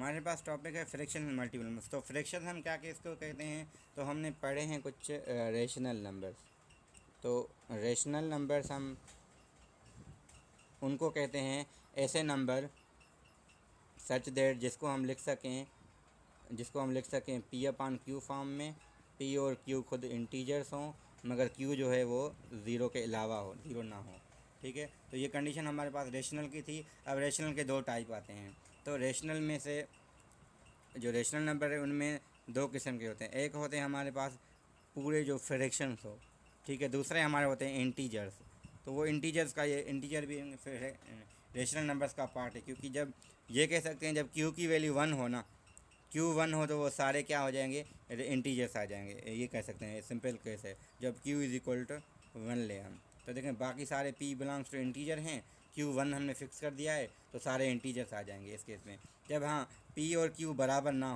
हमारे पास टॉपिक है fraction multiple numbers. तो फ्रैक्शन हम क्या इसको कहते हैं, तो हमने पढ़े हैं कुछ रेशनल नंबर्स। तो रेशनल नंबर्स हम उनको कहते हैं ऐसे नंबर सच दैट जिसको हम लिख सकें पी अपान क्यू फॉर्म में, पी और क्यू खुद इंटीजर्स हों मगर क्यू जो है वो ज़ीरो के अलावा हो, ज़ीरो ना हो। ठीक है, तो ये कंडीशन हमारे पास रेशनल की थी। अब रेशनल के दो टाइप आते हैं। तो रेशनल में से जो रेशनल नंबर है उनमें दो किस्म के होते हैं। एक होते हैं हमारे पास पूरे जो फ्रैक्शंस हो, ठीक है। दूसरे हमारे होते हैं इंटीजर्स। तो वो इंटीजर्स का, ये इंटीजर भी रेशनल नंबर्स का पार्ट है, क्योंकि जब ये कह सकते हैं जब क्यू की वैल्यू वन हो ना, क्यू वन हो तो वो सारे क्या हो जाएंगे, इंटीजर्स आ जाएंगे। ये कह सकते हैं, सिंपल केस है जब Q is equal to one ले हम। तो देखें बाकी सारे पी बिलोंग्स टू इंटीजर हैं, क्यू वन हमने फिक्स कर दिया है तो सारे इंटीजर्स आ जाएंगे इस केस में। जब हाँ पी और क्यू बराबर ना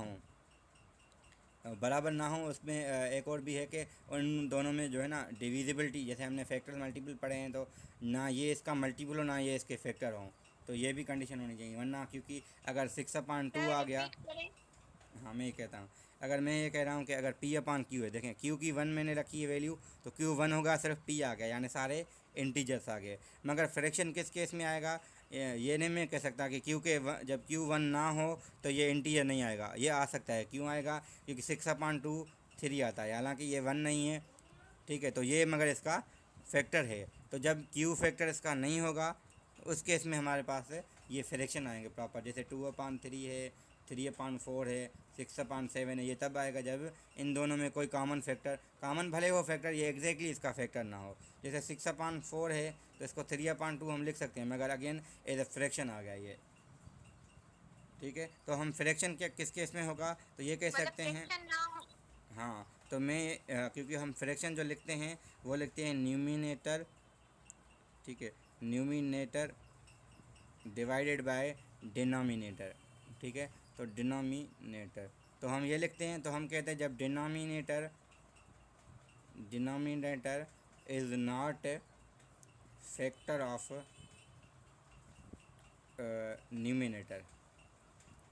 हो उसमें एक और भी है कि उन दोनों में जो है ना डिविजिबिलिटी, जैसे हमने फैक्टर मल्टीपल पढ़े हैं, तो ना ये इसका मल्टीपल हो ना ये इसके फैक्टर हों। तो ये भी कंडीशन होनी चाहिए, वरना क्योंकि अगर 6/2 आ गया। रिपीट करें। हाँ मैं ये कहता हूँ, अगर मैं ये कह रहा हूँ कि अगर पी अपान क्यू है, देखें क्यू की वन मैंने रखी है वैल्यू, तो क्यू वन होगा, सिर्फ पी आ गया, यानी सारे इंटीजर्स आ गए। मगर फ्रैक्शन किस केस में आएगा, ये नहीं मैं कह सकता कि जब क्यू वन ना हो तो ये इंटीजर नहीं आएगा। ये आ सकता है, क्यों आएगा, क्योंकि 6/2 3 आता है, हालांकि ये वन नहीं है। ठीक है, तो ये मगर इसका फैक्टर है। तो जब क्यू फैक्टर इसका नहीं होगा उस केस में हमारे पास ये फ्रैक्शन आएंगे प्रॉपर, जैसे 2/3 है, 3/4 है, 6/7 है। ये तब आएगा जब इन दोनों में कोई कॉमन भले हो फैक्टर, ये एग्जैक्टली इसका फैक्टर ना हो। जैसे 6/4 है तो इसको 3/2 हम लिख सकते हैं, मगर अगेन एज अ फ्रैक्शन आ गया ये। ठीक है, तो हम फ्रैक्शन क्या किस केस में होगा, तो ये कह मतलब सकते हैं। फ्रिक्शन ना हो। हाँ, तो मैं क्योंकि हम फ्रैक्शन जो लिखते हैं वो लिखते हैं न्यूमिनेटर, ठीक है, न्यूमिनेटर डिवाइडेड बाय डिनोमिनेटर। ठीक है, तो डिनोमिनेटर तो हम ये लिखते हैं, तो हम कहते हैं जब denominator is not factor of numerator.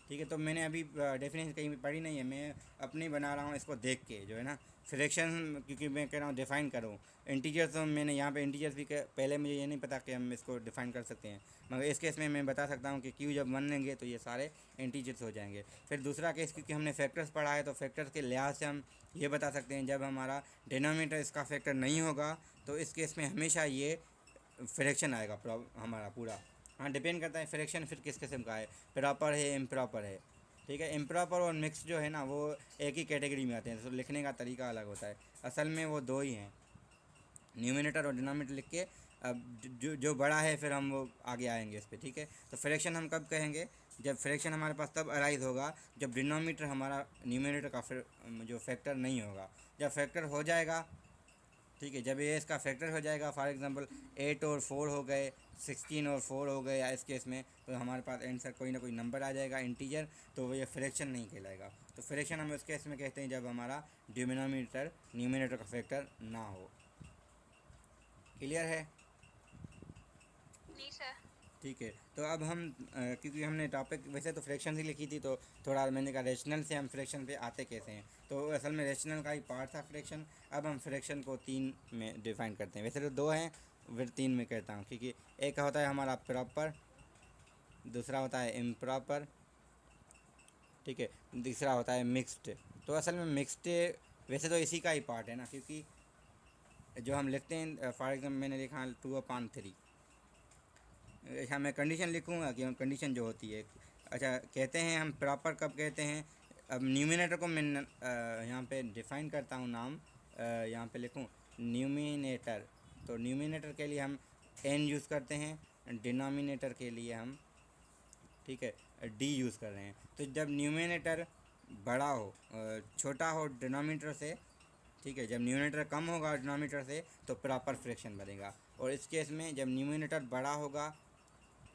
ठीक है, तो मैंने अभी डेफिनेशन कहीं भी पढ़ी नहीं है, मैं अपनी बना रहा हूँ इसको देख के, जो है ना फ्रैक्शन, क्योंकि मैं कह रहा हूँ डिफ़ाइन करूँ इंटीजर्स। तो मैंने यहाँ पे इंटीजर्स भी पहले मुझे ये नहीं पता कि हम इसको डिफ़ाइन कर सकते हैं, मगर इस केस में मैं बता सकता हूँ कि क्यू जब वन लेंगे तो ये सारे इंटीजर्स हो जाएंगे। फिर दूसरा केस, क्योंकि हमने फैक्टर्स पढ़ा है, तो फैक्टर्स के लिहाज से हम ये बता सकते हैं जब हमारा डिनोमिनेटर इसका फैक्टर नहीं होगा तो इस केस में हमेशा ये फ्रैक्शन आएगा हमारा पूरा। हाँ, डिपेंड करता है फ्रैक्शन फिर किस किस्म का है, प्रॉपर है इम्प्रॉपर है। ठीक है, इम्प्रॉपर और मिक्स जो है ना वो एक ही कैटेगरी में आते हैं, तो लिखने का तरीका अलग होता है। असल में वो दो ही हैं, न्यूमिनेटर और डिनोमिनेटर लिख के। अब जो बड़ा है फिर हम वो आगे आएंगे इस पर। ठीक है, तो फ्रैक्शन हम कब कहेंगे, जब फ्रैक्शन हमारे पास तब अराइज होगा जब डिनोमिनेटर हमारा न्यूमिनेटर का फिर जो फैक्टर नहीं होगा। जब फैक्टर हो जाएगा, ठीक है, जब ये इसका फैक्टर हो जाएगा, फॉर एग्जांपल 8 और 4 हो गए, 16 और 4 हो गए, या इस केस में तो हमारे पास आंसर कोई ना कोई नंबर आ जाएगा इंटीजर, तो वो ये फ्रैक्शन नहीं कहलाएगा। तो फ्रैक्शन हम उस केस में कहते हैं जब हमारा डिनोमिनेटर न्यूमिनेटर का फैक्टर ना हो। क्लियर है? नहीं सर। ठीक है, तो अब हम क्योंकि हमने टॉपिक वैसे तो फ्रैक्शन ही लिखी थी, तो थोड़ा मैंने कहा रेशनल से हम फ्रैक्शन पे आते कैसे हैं। तो असल में रेशनल का ही पार्ट था फ्रैक्शन। अब हम फ्रैक्शन को तीन में डिफाइन करते हैं, वैसे तो दो हैं, फिर तीन में कहता हूँ, क्योंकि एक होता है हमारा प्रॉपर, दूसरा होता है इम्प्रॉपर, ठीक है, तीसरा होता है मिक्स्ड। तो असल में मिक्स्ड वैसे तो इसी का ही पार्ट है ना, क्योंकि जो हम लिखते हैं फॉर एग्जाम्पल मैंने लिखा 2/3। अच्छा, मैं कंडीशन लिखूँगा कि कंडीशन जो होती है, अच्छा कहते हैं हम प्रॉपर कब कहते हैं। अब न्यूमिनेटर को मैं यहाँ पे डिफ़ाइन करता हूँ नाम, यहाँ पे लिखूँ न्यूमिनेटर। तो न्यूमिनेटर के लिए हम एन यूज़ करते हैं, डिनोमिनेटर के लिए हम, ठीक है, डी यूज़ कर रहे हैं। तो जब न्यूमिनेटर बड़ा हो, छोटा हो डिनोमिनेटर से, ठीक है, जब न्यूमिनेटर कम होगा डिनोमिनेटर से तो प्रॉपर फ्रैक्शन बनेगा। और इस केस में जब न्यूमिनेटर बड़ा होगा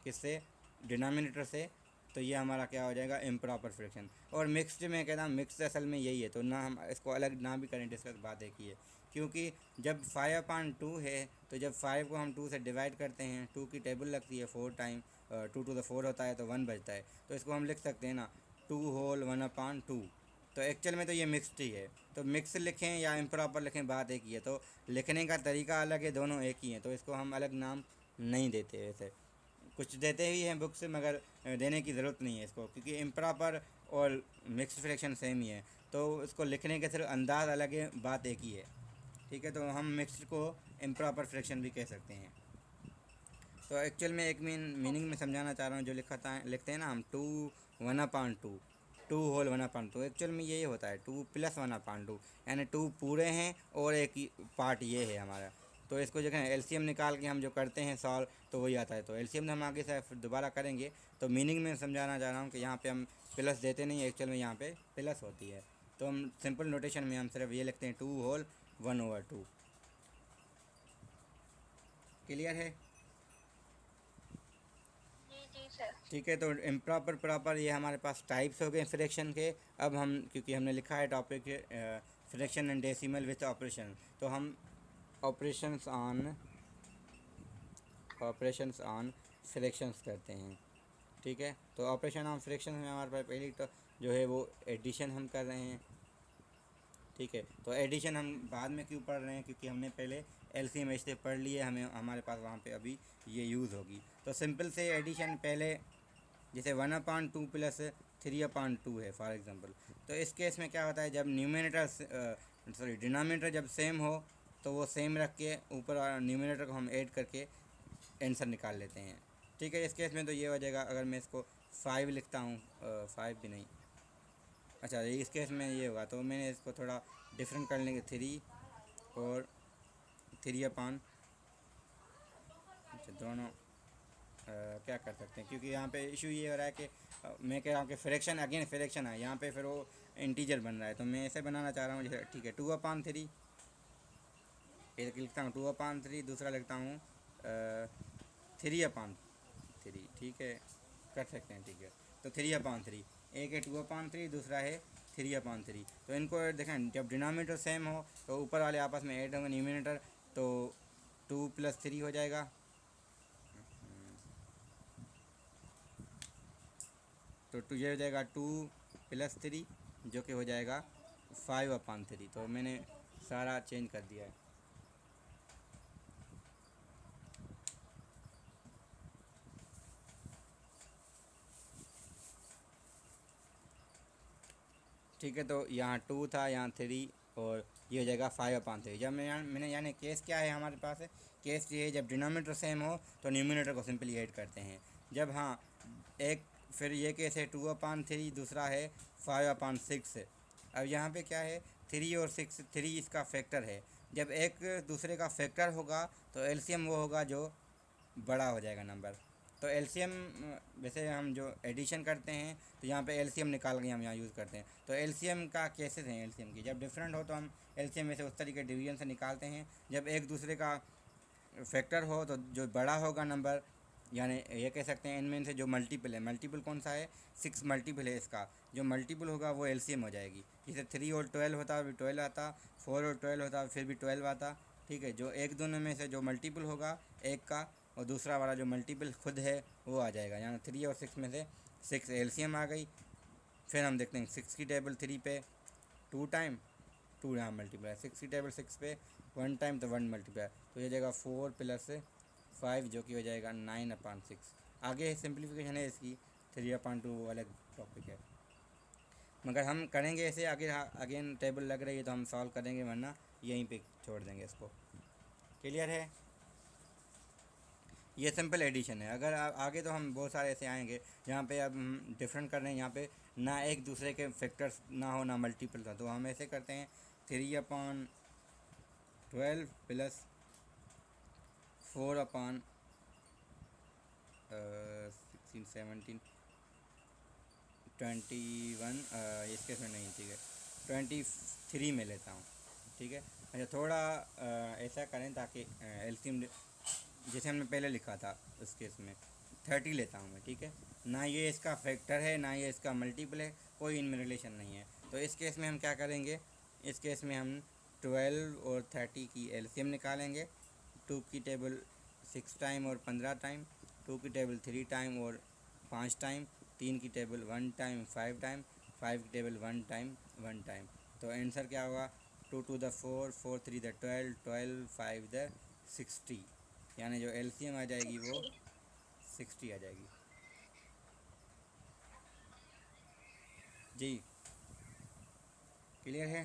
किससे, डिनोमिनेटर से, तो ये हमारा क्या हो जाएगा, इम्प्रॉपर फ्रैक्शन। और मिक्स्ड में कहता हूँ, मिक्स्ड असल में यही है, तो ना हम इसको अलग ना भी करें डिस्कस, बात एक ही है। क्योंकि जब 5/2 है तो जब 5 को हम 2 से डिवाइड करते हैं, 2 की टेबल लगती है 4 टाइम, 2 to the 4 होता है तो 1 बचता है, तो इसको हम लिख सकते हैं ना 2 होल 1/2। तो एक्चुअल में तो ये मिक्स्ड ही है, तो मिक्स लिखें या इम्प्रॉपर लिखें बात एक ही है। तो लिखने का तरीका अलग है, दोनों एक ही हैं, तो इसको हम अलग नाम नहीं देते। वैसे कुछ देते ही हैं बुक से, मगर देने की ज़रूरत नहीं है इसको, क्योंकि इम्प्रॉपर और मिक्स फ्रैक्शन सेम ही है। तो इसको लिखने के सिर्फ अंदाज़ अलग है, बात एक ही है। ठीक है, तो हम मिक्स्ड को इम्प्रॉपर फ्रैक्शन भी कह सकते हैं। तो एक्चुअल में एक मीनिंग में समझाना चाह रहा हूँ। जो लिखते हैं ना हम 2 1/2, 2 होल 1/2, एक्चुअल में यही होता है 2 + 1/2, यानी 2 पूरे हैं और एक पार्ट ये है हमारा। तो इसको जो है एलसीएम निकाल के हम जो करते हैं सॉल्व, तो वही आता है। तो एलसीएम हम आगे से फिर दोबारा करेंगे। तो मीनिंग में समझाना चाह रहा हूँ कि यहाँ पे हम प्लस देते नहीं, एक्चुअल में यहाँ पे प्लस होती है। तो हम सिंपल नोटेशन में हम सिर्फ ये लिखते हैं 2 होल 1/2। क्लियर है? जी जी सर। ठीक है, तो इम्प्रॉपर प्रॉपर ये हमारे पास टाइप्स हो गए फ्रैक्शन के। अब हम, क्योंकि हमने लिखा है topic fraction and decimal with operation, तो हम ऑपरेशंस ऑन फ्रैक्शंस करते हैं। ठीक है, तो ऑपरेशन ऑन फ्रैक्शन में हमारे पास पहली तो जो है वो एडिशन हम कर रहे हैं। ठीक है, तो एडिशन हम बाद में क्यों पढ़ रहे हैं, क्योंकि हमने पहले एलसीएम एच से पढ़ लिए, हमें हमारे पास वहाँ पे अभी ये यूज़ होगी। तो सिंपल से एडिशन पहले, जैसे 1/2 + 3/2 है फॉर एग्जांपल। तो इस केस में क्या होता है, जब डिनोमिनेटर जब सेम हो तो वो सेम रख के ऊपर न्यूमिनेटर को हम ऐड करके आंसर निकाल लेते हैं। ठीक है, इस केस में तो ये हो जाएगा। अगर मैं इसको 5 लिखता हूँ, 5 भी नहीं, अच्छा इस केस में ये होगा, तो मैंने इसको थोड़ा डिफरेंट कर लेंगे 3 और 3/, अच्छा दोनों क्या कर सकते हैं, क्योंकि यहाँ पे इशू ये हो रहा है कि मैं कह रहा हूँ कि फ्रैक्शन अगेन फ्रैक्शन है, यहाँ पे फिर वो इंटीजर बन रहा है। तो मैं ऐसे बनाना चाह रहा हूँ, जैसे ठीक है 2/3, एक लिखता हूँ 2/3, दूसरा लिखता हूँ 3/3। ठीक है, कर सकते हैं। ठीक है, तो 3/3, एक है 2/3, दूसरा है 3/3। तो इनको देखें, जब डिनोमिनेटर सेम हो तो ऊपर वाले आपस में ऐड होंगे न्यूमिनेटर, तो 2 + 3 हो जाएगा। तो ये हो जाएगा 2 + 3, जो कि हो जाएगा 5/3। तो मैंने सारा चेंज कर दिया है। ठीक है, तो यहाँ 2 था, यहाँ 3, और ये हो जाएगा 5/3। जब मैंने यानी केस क्या है हमारे पास है, केस ये है जब डिनोमिनेटर सेम हो तो न्यूमिनेटर को सिंपली ऐड करते हैं। जब हाँ एक, फिर ये केस है 2/3, दूसरा है 5/6। अब यहाँ पे क्या है, 3 और 6, 3 इसका फैक्टर है। जब एक दूसरे का फैक्टर होगा तो एलसीएम वो होगा जो बड़ा हो जाएगा नंबर। तो एलसीएम, वैसे हम जो एडिशन करते हैं तो यहाँ पे एलसीएम निकाल के हम यहाँ यूज़ करते हैं। तो एलसीएम का केसेस हैं एलसीएम की, जब डिफरेंट हो तो हम एलसीएम में से उस तरीके डिवीजन से निकालते हैं। जब एक दूसरे का फैक्टर हो तो जो बड़ा होगा नंबर, यानी ये कह सकते हैं इनमें से जो मल्टीपल है, मल्टीपल कौन सा है, 6 मल्टीपल है इसका, जो मल्टीपल होगा वो एलसीएम हो जाएगी। जैसे 3 और 12 होता फिर 12 आता, 4 और 12 होता फिर भी 12 आता। ठीक है, जो एक दोनों में से जो मल्टीपल होगा एक का, और दूसरा वाला जो मल्टीपल खुद है वो आ जाएगा। यानी 3 और 6 में से 6 एलसीएम आ गई। फिर हम देखते हैं 6 की टेबल 3 पे 2 टाइम, 2 यहाँ मल्टीप्लाई, 6 की टेबल 6 पे 1 टाइम, तो 1 मल्टीप्लाई, तो ये जाएगा 4 + 5, जो कि हो जाएगा 9/6। आगे सिंप्लीफिकेशन है इसकी, 3/2 वो अलग टॉपिक है, मगर हम करेंगे ऐसे। आगे अगेन टेबल लग रही है तो हम सॉल्व करेंगे, वरना यहीं पे छोड़ देंगे इसको। क्लियर है? ये सिंपल एडिशन है। अगर आगे तो हम बहुत सारे ऐसे आएंगे जहाँ पे अब हम डिफरेंट कर रहे हैं, यहाँ पे ना एक दूसरे के फैक्टर्स ना हो ना मल्टीपल का, तो हम ऐसे करते हैं 3/12 + 4/16, 17, 21, इसके में नहीं, ठीक है 23 में लेता हूँ। ठीक है, अच्छा थोड़ा ऐसा करें ताकि एलसीएम जैसे हमने पहले लिखा था उस केस में 30 लेता हूँ मैं। ठीक है, ना ये इसका फैक्टर है ना ये इसका मल्टीपल है, कोई इनमें रिलेशन नहीं है। तो इस केस में हम क्या करेंगे, इस केस में हम 12 और 30 की एलसीएम निकालेंगे। 2 की टेबल 6 टाइम और 15 टाइम, 2 की टेबल 3 टाइम और 5 टाइम, 3 की टेबल 1 टाइम 5 टाइम, 5 की टेबल 1 टाइम 1 टाइम। तो आंसर क्या होगा, 2 टू द 4, 4 3 द 12, 12 5 द 60, यानी जो एलसीएम आ जाएगी वो 60। 60 आ जाएगी। जी क्लियर है।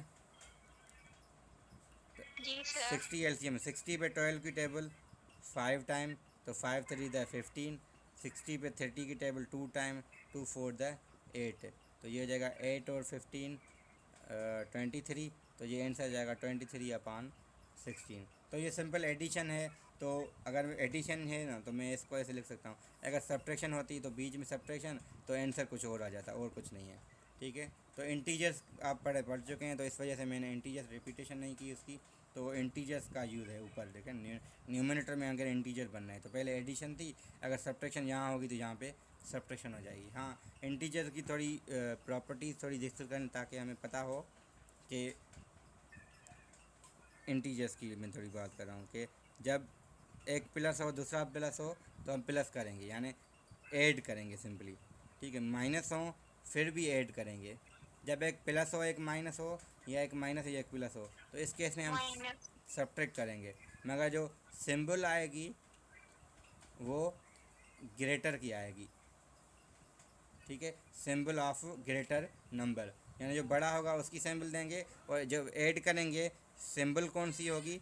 जी सर। 60 एलसीएम, 60 पे 12 की टेबल 5 टाइम, तो 5 3 द 15, 60 पे 30 की टेबल 2 टाइम, 2 4 द 8, तो ये हो जाएगा 8 और 15 23, तो ये आंसर आ जाएगा 23/16। तो ये सिंपल एडिशन है। तो अगर एडिशन है ना तो मैं इसको ऐसे लिख सकता हूँ, अगर सब्ट्रैक्शन होती तो बीच में सब्ट्रैक्शन, तो आंसर कुछ और आ जाता, और कुछ नहीं है। ठीक है, तो इंटीजर्स आप पढ़ चुके हैं, तो इस वजह से मैंने इंटीजर्स रिपीटेशन नहीं की उसकी। तो इंटीजर्स का यूज़ है ऊपर, देखें न्यूमरेटर में अगर इंटीजर बनना है तो पहले एडिशन थी, अगर सब्ट्रैक्शन यहाँ होगी तो यहाँ पे सब्ट्रैक्शन हो जाएगी। हाँ, इंटीजर की थोड़ी प्रॉपर्टीज़ थोड़ी डिस्कस करें ताकि हमें पता हो कि इंटीजर्स की मैं थोड़ी बात कर रहा हूँ कि जब एक प्लस हो दूसरा प्लस हो तो हम प्लस करेंगे, यानी ऐड करेंगे सिंपली। ठीक है, माइनस हो फिर भी ऐड करेंगे। जब एक प्लस हो एक माइनस हो, या एक माइनस या एक प्लस हो, तो इस केस में हम माइनस। सब्ट्रैक्ट करेंगे, मगर जो सिंबल आएगी वो ग्रेटर की आएगी। ठीक है, सिंबल ऑफ ग्रेटर नंबर, यानी जो बड़ा होगा उसकी सिंबल देंगे, और जब ऐड करेंगे सिंबल कौन सी होगी,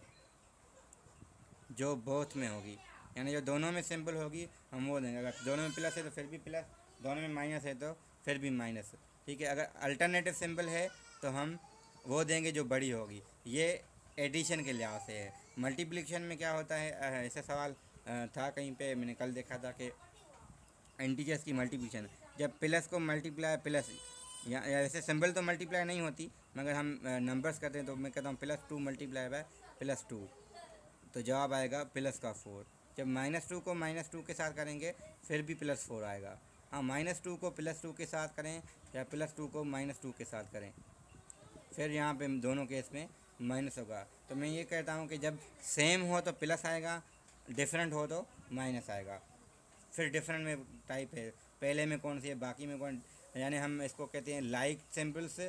जो बोथ में होगी, यानी जो दोनों में सिंबल होगी हम वो देंगे। अगर दोनों में प्लस है तो फिर भी प्लस, दोनों में माइनस है तो फिर भी माइनस। ठीक है, अगर अल्टरनेटिव सिंबल है तो हम वो देंगे जो बड़ी होगी। ये एडिशन के लिहाज से है। मल्टीप्लिकेशन में क्या होता है, ऐसा सवाल था कहीं पे, मैंने कल देखा था कि इंटीजर्स की मल्टीप्लिकेशन, जब प्लस को मल्टीप्लाई प्लस, या ऐसे सिंबल तो मल्टीप्लाई नहीं होती, मगर हम नंबर्स करते हैं तो मैं कहता हूँ +2 मल्टीप्लाई बाय +2, तो जवाब आएगा +4। जब -2 को -2 के साथ करेंगे फिर भी +4 आएगा। हाँ, -2 को +2 के साथ करें या +2 को -2 के साथ करें, फिर यहाँ पे दोनों केस में माइनस होगा। तो मैं ये कहता हूँ कि जब सेम हो तो प्लस आएगा, डिफरेंट हो तो माइनस आएगा। फिर डिफरेंट में टाइप है, पहले में कौन सी है बाकी में कौन, यानी हम इसको कहते हैं लाइक सिंबल्स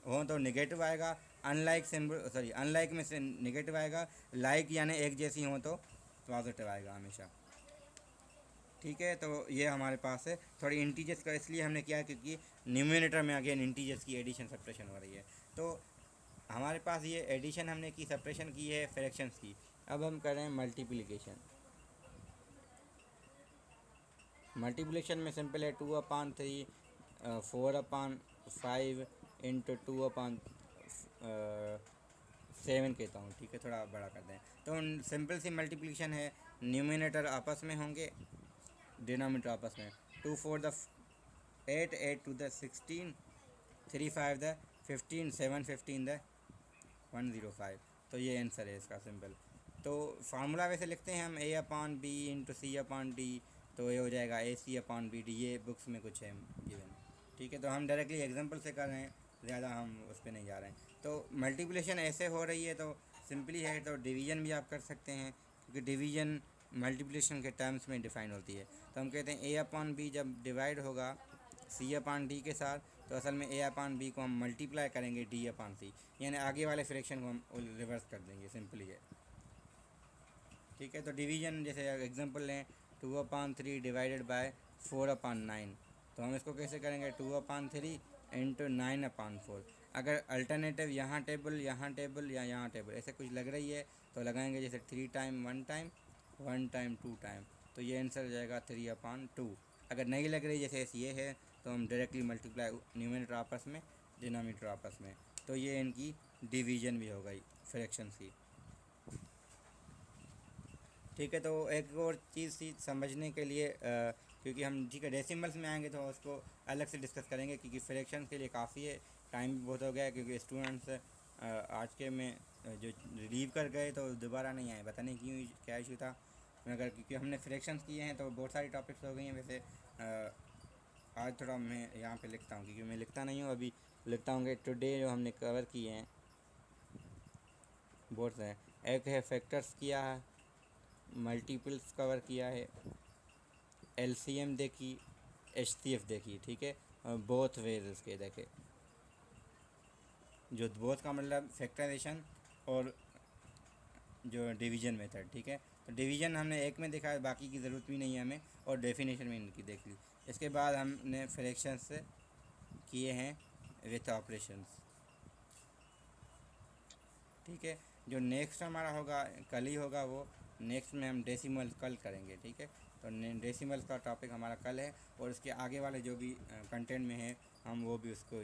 हो तो नेगेटिव आएगा, अनलाइक सिंबल अनलाइक में से नेगेटिव आएगा, लाइक यानी एक जैसी हो तो पॉजिटिव आएगा हमेशा। ठीक है, तो ये हमारे पास है थोड़ी इंटीजर्स का, इसलिए हमने किया क्योंकि न्यूमरेटर में अगेन इंटीजर्स की एडिशन सब्ट्रैक्शन हो रही है। तो हमारे पास ये एडिशन हमने की, सब्ट्रैक्शन की है फ्रैक्शंस की। अब हम करें मल्टीप्लिकेशन। मल्टीप्लिकेशन में सिंपल है 2/3 4/5 इंटू 2/7 कहता हूँ। ठीक है, थोड़ा बड़ा कर दें तो सिंपल सी मल्टीप्लिकेशन है, न्यूमिनेटर आपस में होंगे, डिनोमिनेटर आपस में। 2 4 द 8, 8 2 द 16, 3 5 द 15, 7 15 द 105। तो ये आंसर है इसका सिंपल। तो फार्मूला वैसे लिखते हैं हम A/B इंटू C/D, तो ये हो जाएगा AC/BD, ये बुक्स में कुछ है गिवन। ठीक है, तो हम डायरेक्टली एग्जांपल से कर रहे हैं, ज़्यादा हम उस पर नहीं जा रहे हैं। तो मल्टीप्लिकेशन ऐसे हो रही है तो सिंपली है, तो डिवीज़न भी आप कर सकते हैं क्योंकि डिवीज़न मल्टीप्लिकेशन के टर्म्स में डिफ़ाइन होती है। तो हम कहते हैं A/B जब डिवाइड होगा C/D के साथ, तो असल में A/B को हम मल्टीप्लाई करेंगे D/C, यानी आगे वाले फ्रैक्शन को हम रिवर्स कर देंगे, सिंपली है। ठीक है, तो डिवीज़न जैसे एग्जांपल लें 2/3 डिवाइडेड बाय 4/9, तो हम इसको कैसे करेंगे 2/3 इंटू 9/4। अगर अल्टरनेटिव यहाँ टेबल या यहाँ टेबल ऐसे कुछ लग रही है तो लगाएंगे, जैसे 3 टाइम 1 टाइम 1 टाइम 2 टाइम, तो ये आंसर हो जाएगा 3/2। अगर नहीं लग रही जैसे ये है तो हम डायरेक्टली मल्टीप्लाई न्यूमरेटर आपस में, डिनोमिनेटर आपस में, तो ये इनकी डिवीज़न भी हो गई फ्रैक्शंस की। ठीक है, तो एक और चीज़ थी समझने के लिए, क्योंकि हम ठीक है डेसिमल्स में आएंगे तो उसको अलग से डिस्कस करेंगे, क्योंकि फ्रैक्शन के लिए काफ़ी है, टाइम भी बहुत हो गया है, क्योंकि स्टूडेंट्स आज के में जो लीव कर गए तो दोबारा नहीं आए, पता नहीं क्यों, क्या इशू था, मगर क्योंकि हमने फ्रैक्शंस किए हैं तो बहुत सारी टॉपिक्स हो गई हैं। वैसे आज थोड़ा मैं यहाँ पे लिखता हूँ, क्योंकि मैं लिखता नहीं हूँ, अभी लिखता हूँ कि टुडे जो हमने कवर किए हैं बहुत से हैं। एक है फैक्टर्स किया है, मल्टीपल्स कवर किया है, एलसीएम देखी, HCF देखिए, ठीक है, और बोथ वेज उसके देखे, जो बोथ का मतलब फैक्टराइजेशन और जो डिवीजन मेथड, ठीक है। तो डिवीजन हमने एक में देखा है, बाकी की ज़रूरत भी नहीं है हमें, और डेफिनेशन में इनकी देख ली। इसके बाद हमने फ्रैक्शंस किए हैं विथ ऑपरेशंस, ठीक है। जो नेक्स्ट हमारा होगा कल ही होगा, वो नेक्स्ट में हम डेसिमल कल करेंगे, ठीक है। तो डेसिमल का टॉपिक हमारा कल है, और इसके आगे वाले जो भी कंटेंट में है हम वो भी उसको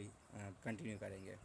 कंटिन्यू करेंगे।